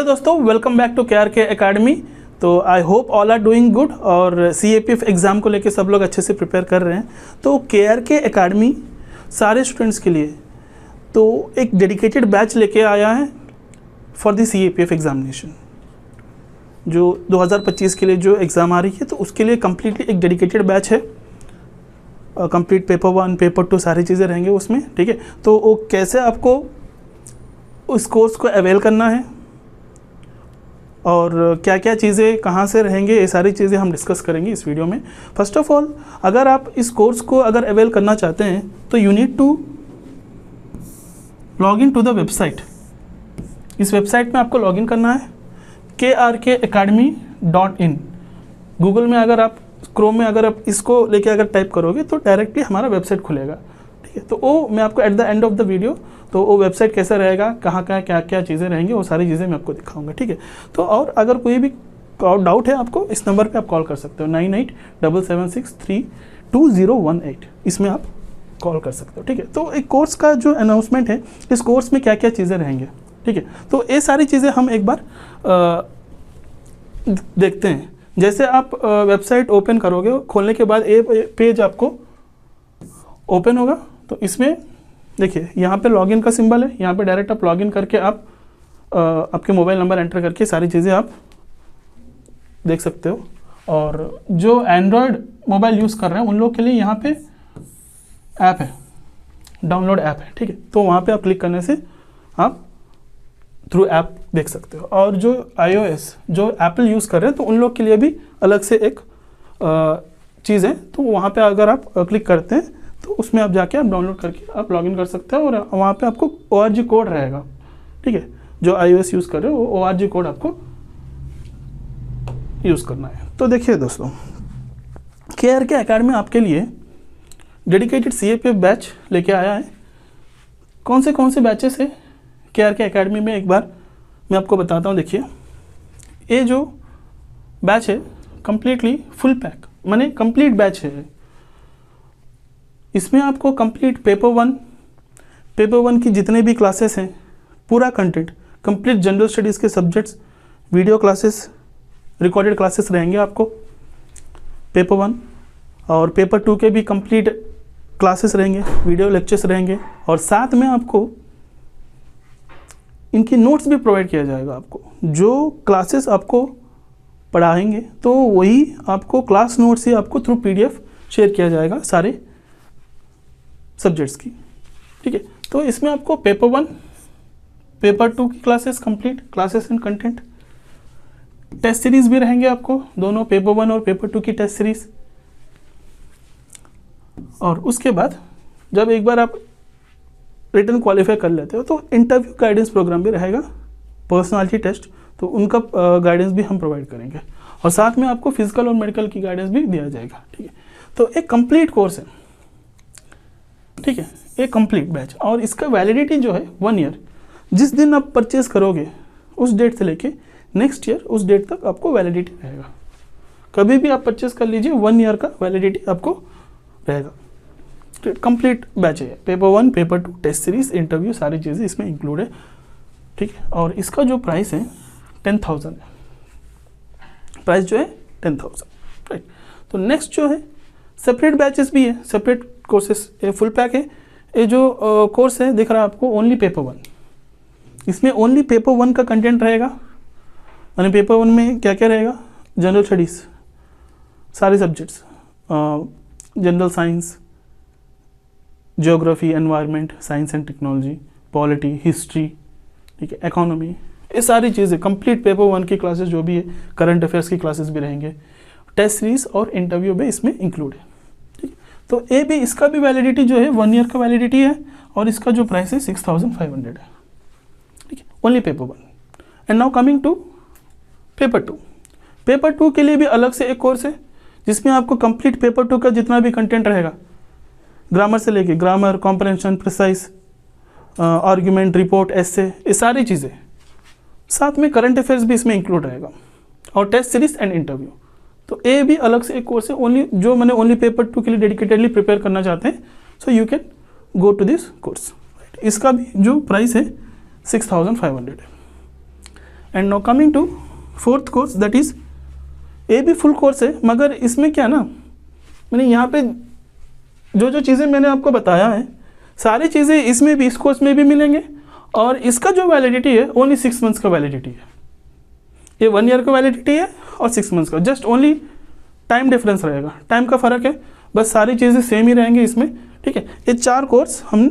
Hello दोस्तों, welcome back to KRK academy. तो I hope all are doing good और CAPF exam को लेके सब लोग अच्छे से प्रिपेयर कर रहे हैं। तो KRK एकेडमी सारे स्टूडेंट्स के लिए तो एक डेडिकेटेड बैच लेके आया है फॉर द CAPF एग्ज़ामिनेशन, जो 2025 के लिए जो एग्ज़ाम आ रही है। तो उसके लिए कम्प्लीटली एक डेडिकेटेड बैच है। कंप्लीट पेपर 1 पेपर 2 सारी चीज़ें रहेंगे उसमें, ठीक है। तो वो कैसे आपको उस कोर्स को अवेल करना है और क्या क्या चीज़ें कहाँ से रहेंगे, ये सारी चीज़ें हम डिस्कस करेंगे इस वीडियो में। फर्स्ट ऑफ ऑल, अगर आप इस कोर्स को अगर अवेल करना चाहते हैं तो you need to log in to the website. इस वेबसाइट में आपको लॉग इन करना है krkacademy.in। गूगल में अगर आप, क्रोम में अगर आप इसको लेके अगर टाइप करोगे तो डायरेक्टली हमारा वेबसाइट खुलेगा, ठीक है। तो वो मैं आपको at the end of the video तो वो वेबसाइट कैसा रहेगा, कहाँ कहाँ क्या क्या चीज़ें रहेंगी, वो सारी चीज़ें मैं आपको दिखाऊंगा, ठीक है। तो और अगर कोई भी डाउट है आपको, इस नंबर पे आप कॉल कर सकते हो 9877632018। इसमें आप कॉल कर सकते हो, ठीक है। तो एक कोर्स का जो अनाउंसमेंट है, इस कोर्स में क्या क्या चीज़ें रहेंगे, ठीक है। तो ये सारी चीज़ें हम एक बार देखते हैं। जैसे आप वेबसाइट ओपन करोगे, खोलने के बाद ये पेज आपको ओपन होगा। तो इसमें देखिए, यहाँ पे लॉगिन का सिंबल है, यहाँ पे डायरेक्ट आप लॉगिन करके आप आपके मोबाइल नंबर एंटर करके सारी चीज़ें आप देख सकते हो। और जो एंड्रॉयड मोबाइल यूज़ कर रहे हैं उन लोग के लिए यहाँ पे ऐप है, डाउनलोड ऐप है, ठीक है। तो वहाँ पे आप क्लिक करने से आप थ्रू ऐप देख सकते हो। और जो iOS जो एप्पल यूज़ कर रहे हैं तो उन लोग के लिए भी अलग से एक चीज़ है। तो वहाँ पे अगर आप क्लिक करते हैं तो उसमें आप जाके आप डाउनलोड करके आप लॉगिन कर सकते हैं और वहाँ पे आपको ORG कोड रहेगा, ठीक है। जो iOS यूज़ कर रहे हो वो ORG कोड आपको यूज़ करना है। तो देखिए दोस्तों, KRK एकेडमी आपके लिए डेडिकेटेड CAPF बैच लेके आया है। कौन से बैचेस है KRK एकेडमी में, एक बार मैं आपको बताता हूँ। देखिए, ये जो बैच है कम्प्लीटली फुल पैक माने कंप्लीट बैच है। इसमें आपको कंप्लीट पेपर वन की जितने भी क्लासेस हैं, पूरा कंटेंट, कंप्लीट जनरल स्टडीज़ के subjects, video classes, recorded classes रहेंगे आपको पेपर 1। और पेपर 2 के भी कंप्लीट क्लासेस रहेंगे, वीडियो लेक्चर्स रहेंगे। और साथ में आपको इनकी नोट्स भी प्रोवाइड किया जाएगा। आपको जो क्लासेस आपको पढ़ाएंगे तो वही आपको क्लास नोट्स ही आपको थ्रू PDF शेयर किया जाएगा सारे सब्जेक्ट्स की, ठीक है। तो इसमें आपको पेपर 1 पेपर 2 की classes complete classes and content, test series भी रहेंगे आपको, दोनों पेपर 1 और पेपर 2 की टेस्ट सीरीज। और उसके बाद जब एक बार आप रिटन क्वालिफाई कर लेते हो तो इंटरव्यू गाइडेंस प्रोग्राम भी रहेगा, पर्सनालिटी टेस्ट, तो उनका गाइडेंस भी हम प्रोवाइड करेंगे। और साथ में आपको फिजिकल और मेडिकल की गाइडेंस भी दिया जाएगा, ठीक है। तो एक कंप्लीट कोर्स है, ठीक है, एक कंप्लीट बैच। और इसका वैलिडिटी जो है 1 ईयर। जिस दिन आप परचेज करोगे उस डेट से लेके नेक्स्ट ईयर उस डेट तक आपको वैलिडिटी रहेगा। कभी भी आप परचेज कर लीजिए, 1 ईयर का वैलिडिटी आपको रहेगा। कंप्लीट बैच है, paper 1 paper 2 test series interview सारी चीज़ें इसमें इंक्लूड है, ठीक है। और इसका जो प्राइस है 10,000 है, प्राइस जो है 10,000, राइट। तो नेक्स्ट जो है सेपरेट बैचेस भी है, सेपरेट कोर्सेस, ये फुल पैक है। ये जो कोर्स है दिख रहा है आपको, ओनली पेपर 1। इसमें ओनली पेपर 1 का कंटेंट रहेगा। यानी पेपर 1 में क्या क्या रहेगा, जनरल स्टडीज़ सारे subjects, general science, geography, environment, science and technology, polity, history, ठीक है, इकोनॉमी, ये सारी चीज़ें कंप्लीट पेपर 1 की क्लासेस जो भी है, करंट अफेयर्स की क्लासेस भी रहेंगे, टेस्ट सीरीज और इंटरव्यू भी इसमें इंक्लूड है, ठीक है। तो ये भी, इसका भी वैलिडिटी जो है 1 ईयर का वैलिडिटी है। और इसका जो प्राइस है 6,500 है, ठीक है, only paper 1। And now coming to paper 2। Paper 2 के लिए भी अलग से एक कोर्स है जिसमें आपको कंप्लीट पेपर 2 का जितना भी कंटेंट रहेगा, ग्रामर से लेके grammar, comprehension, precise, argument, report, essay, ये सारी चीज़ें, साथ में करंट अफेयर्स भी इसमें इंक्लूड रहेगा, और टेस्ट सीरीज एंड इंटरव्यू। तो ये भी अलग से एक कोर्स है, ओनली जो मैंने ओनली पेपर 2 के लिए डेडिकेटेडली प्रिपेयर करना चाहते हैं, so you can go to this course. इसका भी जो प्राइस है 6,500 है। And now coming to fourth course, that is ये भी फुल कोर्स है, मगर इसमें क्या ना, मैंने यहाँ पे जो जो चीज़ें मैंने आपको बताया है सारी चीज़ें इसमें भी, इस कोर्स में भी मिलेंगे। और इसका जो वैलिडिटी है ओनली 6 मंथ्स का वैलिडिटी है। ये 1 ईयर का वैलिडिटी है और 6 मंथ्स का, जस्ट ओनली टाइम डिफरेंस रहेगा, टाइम का फ़र्क है, बस सारी चीज़ें सेम ही रहेंगी इसमें, ठीक है। ये 4 कोर्स हम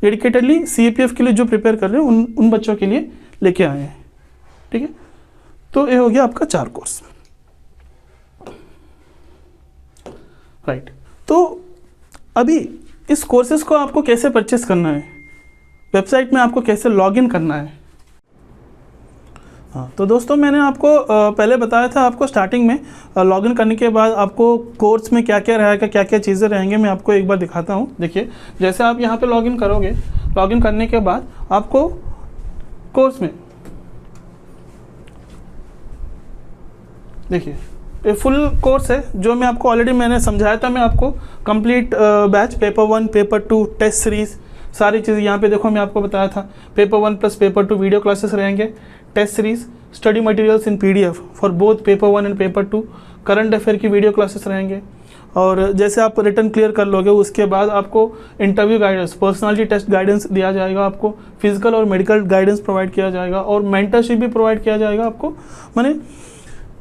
डेडिकेटेडली CAPF के लिए जो प्रिपेयर कर रहे हैं उन बच्चों के लिए लेके आए हैं, ठीक है। तो ये हो गया आपका 4 कोर्स, राइट। तो अभी इस कोर्सेज को आपको कैसे परचेस करना है, वेबसाइट में आपको कैसे लॉगिन करना है। हाँ, तो दोस्तों मैंने आपको पहले बताया था, आपको स्टार्टिंग में लॉगिन करने के बाद आपको कोर्स में क्या क्या रहेगा, क्या क्या चीज़ें रहेंगे, मैं आपको एक बार दिखाता हूँ। देखिए, जैसे आप यहाँ पे लॉगिन करोगे, लॉगिन करने के बाद आपको कोर्स में देखिए ये फुल कोर्स है जो मैं आपको ऑलरेडी मैंने समझाया था, मैं आपको complete batch paper 1, paper 2, test series सारी चीज़ें यहाँ पे देखो मैं आपको बताया था। Paper 1 plus paper 2 video classes रहेंगे, test series, study materials in PDF for both paper 1 and paper 2, current affair की वीडियो क्लासेस रहेंगे। और जैसे आप रिटर्न क्लियर कर लोगे उसके बाद आपको interview guidance, personality test guidance दिया जाएगा, आपको फिजिकल और मेडिकल गाइडेंस प्रोवाइड किया जाएगा और मेंटरशिप भी प्रोवाइड किया जाएगा आपको। माने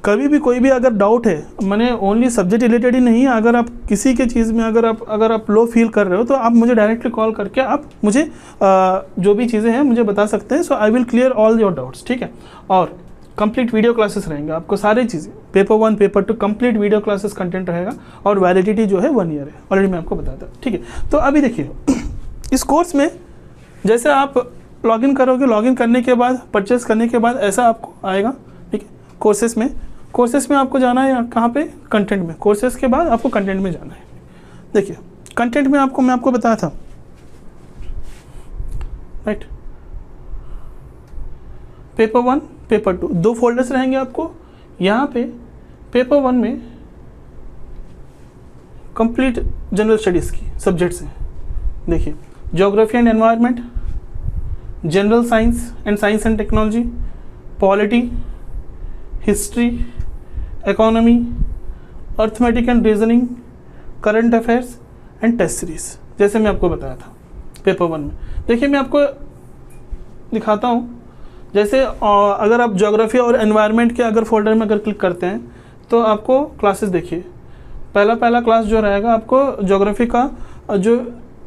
कभी भी कोई भी अगर डाउट है, मैंने ओनली सब्जेक्ट रिलेटेड ही नहीं है, अगर आप किसी के चीज़ में अगर आप लो फील कर रहे हो तो आप मुझे डायरेक्टली कॉल करके आप मुझे जो भी चीज़ें हैं मुझे बता सकते हैं। So I will clear all your doubts, ठीक है। और कंप्लीट वीडियो क्लासेस रहेंगे आपको, सारी चीज़ें paper 1 paper 2 complete video classes content रहेगा और वैलिडिटी जो है 1 ईयर है, ऑलरेडी मैं आपको बताया था, ठीक है। तो अभी देखिए इस कोर्स में जैसे आप लॉगिन करोगे, लॉगिन करने के बाद परचेस करने के बाद ऐसा आपको आएगा, ठीक है। कोर्सेस में आपको जाना है कहाँ पे, कंटेंट में। कोर्सेस के बाद आपको कंटेंट में जाना है। देखिए कंटेंट में मैं आपको बताया था, राइट। पेपर 1 पेपर 2 2 फोल्डर्स रहेंगे आपको। यहाँ पे पेपर 1 में कंप्लीट जनरल स्टडीज़ की सब्जेक्ट्स हैं। देखिए geography and environment, general science and technology, polity, history, economy, arithmetic and reasoning, current affairs and test series, जैसे मैं आपको बताया था पेपर 1 में। देखिए मैं आपको दिखाता हूँ, जैसे अगर आप ज्योग्राफी और एनवायरनमेंट के अगर फोल्डर में अगर क्लिक करते हैं तो आपको क्लासेस देखिए, पहला क्लास जो रहेगा आपको ज्योग्राफी का जो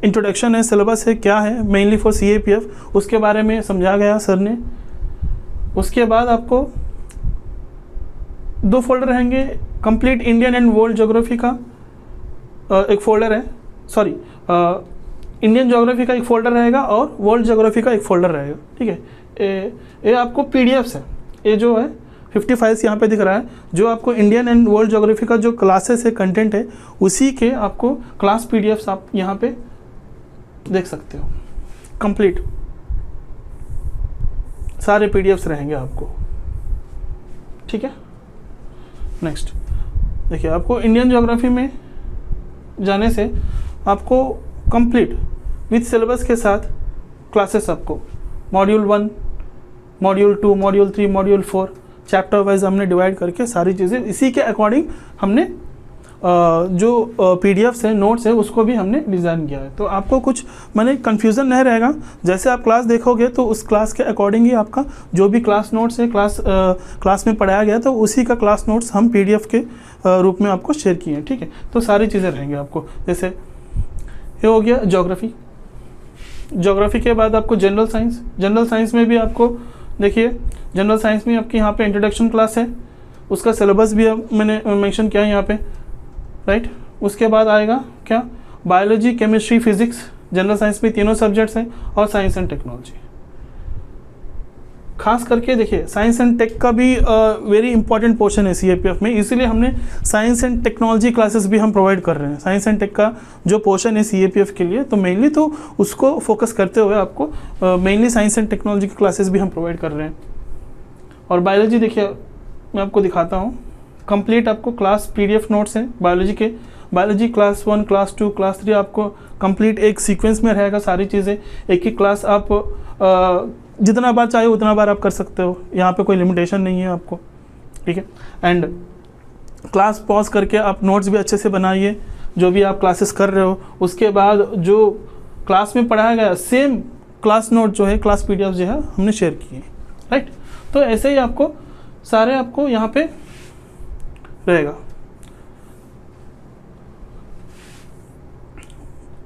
इंट्रोडक्शन है, सिलेबस है, क्या है मेनली फॉर CAPF, उसके बारे में समझा गया सर ने। उसके बाद आपको 2 फोल्डर रहेंगे, complete Indian and world geography का एक फोल्डर है, सॉरी इंडियन ज्योग्राफी का एक फोल्डर रहेगा और वर्ल्ड ज्योग्राफी का एक फोल्डर रहेगा, ठीक है। ये आपको PDFs है, ये जो है 50 फाइल्स यहाँ पे दिख रहा है, जो आपको इंडियन एंड वर्ल्ड ज्योग्राफी का जो क्लासेस है, कंटेंट है, उसी के आपको क्लास PDFs आप यहाँ पे देख सकते हो। कंप्लीट सारे PDFs रहेंगे आपको, ठीक है। नेक्स्ट देखिए, आपको इंडियन ज्योग्राफी में जाने से आपको कंप्लीट विथ सिलेबस के साथ क्लासेस, आपको module 1, module 2, module 3, module 4 chapter wise हमने डिवाइड करके सारी चीज़ें इसी के अकॉर्डिंग हमने जो PDFs है, नोट्स है, उसको भी हमने डिज़ाइन किया है। तो आपको कुछ माने कन्फ्यूज़न नहीं रहेगा। जैसे आप क्लास देखोगे तो उस क्लास के अकॉर्डिंग ही आपका जो भी क्लास नोट्स है, क्लास में पढ़ाया गया तो उसी का क्लास नोट्स हम PDF के रूप में आपको शेयर किए हैं, ठीक है। तो सारी चीज़ें रहेंगी आपको। जैसे ये हो गया ज्योग्राफी के बाद आपको जनरल साइंस में भी आपको देखिए, जनरल साइंस में आपकी यहाँ पे इंट्रोडक्शन क्लास है, उसका सिलेबस भी मैंने मेंशन किया है यहाँ पे, राइट। उसके बाद आएगा क्या, biology, chemistry, physics, general science में तीनों सब्जेक्ट्स हैं और साइंस एंड टेक्नोलॉजी। खास करके देखिए साइंस एंड टेक का भी वेरी इंपॉर्टेंट पोर्शन है CAPF में, इसीलिए हमने साइंस एंड टेक्नोलॉजी क्लासेस भी हम प्रोवाइड कर रहे हैं। साइंस एंड टेक का जो पोर्शन है CAPF के लिए, तो मेनली तो उसको फोकस करते हुए आपको मेनली साइंस एंड टेक्नोलॉजी की क्लासेस भी हम प्रोवाइड कर रहे हैं। और बायोलॉजी देखिए मैं आपको दिखाता हूँ, कंप्लीट आपको क्लास PDF नोट्स हैं बायोलॉजी के। बायोलॉजी क्लास 1, क्लास 2, क्लास 3 आपको कंप्लीट एक सीक्वेंस में रहेगा, सारी चीज़ें एक ही क्लास आप जितना बार चाहे उतना बार आप कर सकते हो, यहाँ पे कोई लिमिटेशन नहीं है आपको, ठीक है। एंड क्लास पॉज करके आप नोट्स भी अच्छे से बनाइए, जो भी आप क्लासेस कर रहे हो उसके बाद जो क्लास में पढ़ाया गया सेम क्लास नोट जो है, क्लास पीडीएफ जो है हमने शेयर किए, राइट। तो ऐसे ही आपको सारे आपको यहाँ पे रहेगा।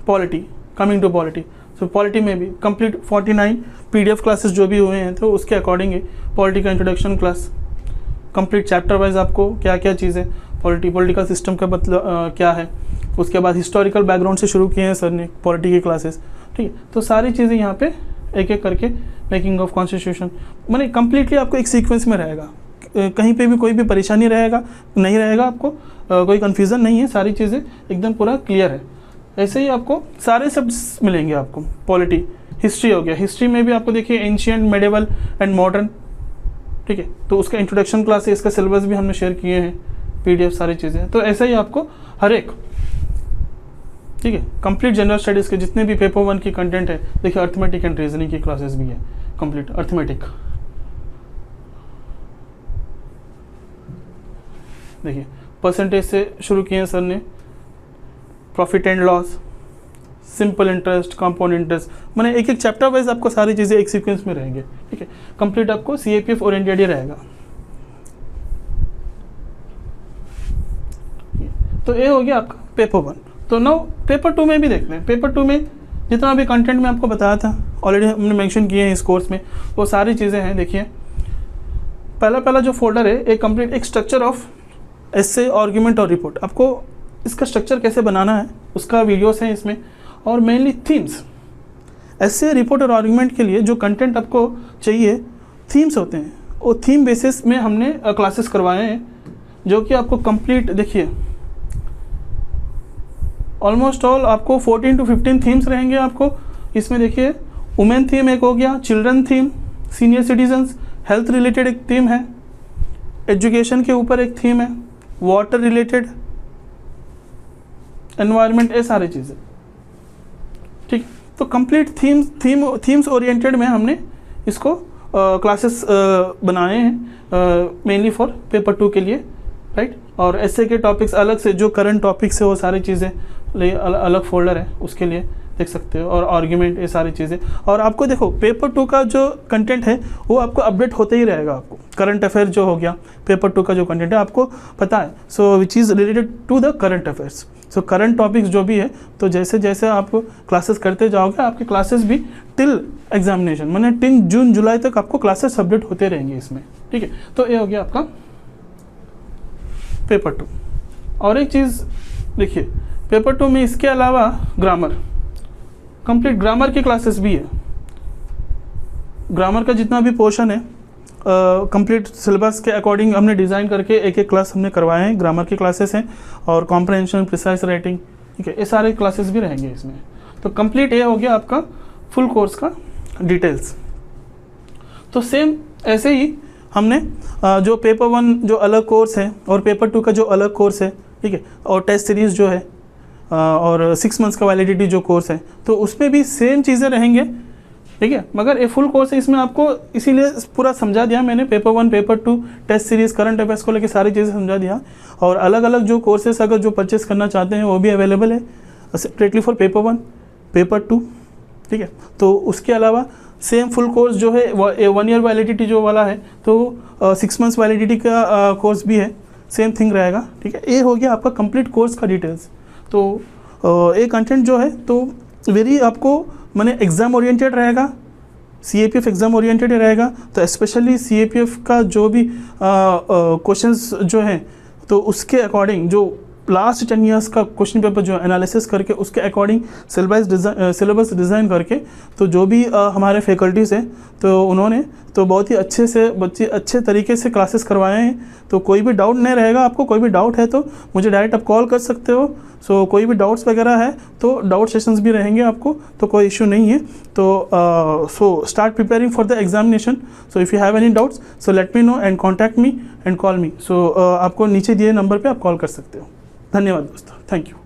Polity, coming to polity, so polity में भी कंप्लीट 49 पीडीएफ क्लासेस जो भी हुए हैं तो उसके अकॉर्डिंग ही पॉलिटी का introduction class complete chapter wise आपको क्या क्या चीज़ें, पॉलिटिकल सिस्टम का मतलब क्या है, उसके बाद हिस्टोरिकल बैकग्राउंड से शुरू किए हैं सर ने पॉलिटी की क्लासेस, ठीक है। तो सारी चीज़ें यहाँ पे एक एक करके मेकिंग ऑफ कॉन्स्टिट्यूशन मैंने कम्प्लीटली आपको एक सीक्वेंस में रहेगा, कहीं पे भी कोई भी परेशानी नहीं रहेगा आपको, कोई कन्फ्यूज़न नहीं है, सारी चीज़ें एकदम पूरा क्लियर है। ऐसे ही आपको सारे सब्जेक्ट्स मिलेंगे आपको। पॉलिटी, हिस्ट्री हो गया, हिस्ट्री में भी आपको देखिए एंशियंट, मेडिवल एंड मॉडर्न, ठीक है। तो उसका इंट्रोडक्शन क्लास है, इसका सिलेबस भी हमने शेयर किए हैं, पीडीएफ सारी चीज़ें। तो ऐसे ही आपको हर एक, ठीक है, कंप्लीट जनरल स्टडीज़ के जितने भी पेपर 1 की कंटेंट है, देखिए अर्थमेटिक एंड रीजनिंग की क्लासेस भी है, कंप्लीट अर्थमेटिक, देखिए परसेंटेज से शुरू किए हैं सर ने, profit and loss, simple interest, compound interest, मैंने एक एक चैप्टर वाइज आपको सारी चीज़ें एक सीक्वेंस में रहेंगे, ठीक है। कंप्लीट आपको सीएपीएफ ओरिएंटेड ही रहेगा। तो ये हो गया आपका पेपर 1। तो नाउ पेपर 2 में भी देखते हैं। पेपर 2 में जितना भी कंटेंट मैं आपको बताया था ऑलरेडी हमने मेंशन किए हैं इस कोर्स में, वो सारी चीज़ें हैं। देखिए पहला जो फोल्डर है एक कंप्लीट एक स्ट्रक्चर ऑफ एसे, आर्गुमेंट और रिपोर्ट, आपको इसका स्ट्रक्चर कैसे बनाना है उसका वीडियोस हैं इसमें, और मेनली थीम्स, एसे, रिपोर्ट और आर्गुमेंट के लिए जो कंटेंट आपको चाहिए थीम्स होते हैं, वो थीम बेसिस में हमने क्लासेस करवाए हैं, जो कि आपको कंप्लीट देखिए ऑलमोस्ट ऑल आपको 14 to 15 थीम्स रहेंगे आपको इसमें। देखिए वुमेन थीम एक हो गया, children theme, senior citizens, health related एक थीम है, एजुकेशन के ऊपर एक थीम है, वाटर रिलेटेड, एनवायरनमेंट, ये सारी चीज़ें, ठीक। तो कंप्लीट थीम्स ओरिएंटेड में हमने इसको क्लासेस बनाए हैं मेनली फॉर पेपर 2 के लिए, राइट। और ऐसे के टॉपिक्स अलग से जो करंट टॉपिक्स है वो सारी चीज़ें अलग फोल्डर है, उसके लिए देख सकते हो, और आर्ग्यूमेंट, ये सारी चीज़ें। और आपको देखो पेपर 2 का जो कंटेंट है वो आपको अपडेट होते ही रहेगा। आपको करंट अफेयर जो हो गया, पेपर 2 का जो कंटेंट है आपको पता है, so which is related to the current affairs, so current topics जो भी है, तो जैसे जैसे आप क्लासेस करते जाओगे आपके क्लासेस भी टिल एग्जामिनेशन मैंने 3 जून जुलाई तक आपको क्लासेस अपडेट होते रहेंगे इसमें, ठीक है। तो ये हो गया आपका पेपर 2। और एक चीज़ देखिए पेपर 2 में इसके अलावा ग्रामर, कंप्लीट ग्रामर की क्लासेस भी है। ग्रामर का जितना भी पोर्शन है कंप्लीट सिलेबस के अकॉर्डिंग हमने डिज़ाइन करके एक एक क्लास हमने करवाए हैं, ग्रामर की क्लासेस हैं, और कॉम्प्रहेंशन, प्रिसाइज राइटिंग, ठीक है, ये सारे क्लासेस भी रहेंगे इसमें। तो कंप्लीट ये हो गया आपका फुल कोर्स का डिटेल्स। तो सेम ऐसे ही हमने जो पेपर 1 जो अलग कोर्स है और पेपर 2 का जो अलग कोर्स है, ठीक है, और टेस्ट सीरीज़ जो है और 6 मंथ्स का वैलिडिटी जो कोर्स है, तो उसमें भी सेम चीज़ें रहेंगे, ठीक है। मगर ये फुल कोर्स है, इसमें आपको इसीलिए पूरा समझा दिया मैंने, paper 1, paper 2, test series, current affairs को लेकर सारी चीज़ें समझा दिया। और अलग अलग जो कोर्सेस अगर जो परचेस करना चाहते हैं वो भी अवेलेबल है सेपरेटली फॉर पेपर 1, पेपर 2, ठीक है। तो उसके अलावा सेम फुल कोर्स जो है 1 ईयर वैलिडिटी जो वाला है, तो 6 मंथ्स वैलिडिटी का कोर्स भी है, सेम थिंग रहेगा, ठीक है। ये हो गया आपका कंप्लीट कोर्स का डिटेल्स। तो ये कंटेंट जो है तो वेरी आपको मैंने एग्ज़ाम ओरिएंटेड रहेगा, सीएपीएफ एग्ज़ाम ओरिएंटेड रहेगा। तो स्पेशली सीएपीएफ का जो भी क्वेश्चंस जो हैं तो उसके अकॉर्डिंग जो लास्ट 10 ईयर्स का क्वेश्चन पेपर जो एनालिसिस करके उसके अकॉर्डिंग सिलेबस डिज़ाइन करके, तो जो भी हमारे फैकल्टीज़ हैं तो उन्होंने तो बहुत ही अच्छे से बच्चे अच्छे तरीके से क्लासेस करवाए हैं। तो कोई भी डाउट नहीं रहेगा आपको, कोई भी डाउट है तो मुझे डायरेक्ट आप कॉल कर सकते हो। सो कोई भी डाउट्स वगैरह है तो डाउट सेशंस भी रहेंगे आपको, तो कोई इशू नहीं है। तो so start preparing for the examination. So if you have any doubts so let me know and contact me and call me. So आपको नीचे दिए नंबर पर आप कॉल कर सकते हो। धन्यवाद दोस्तों, थैंक यू।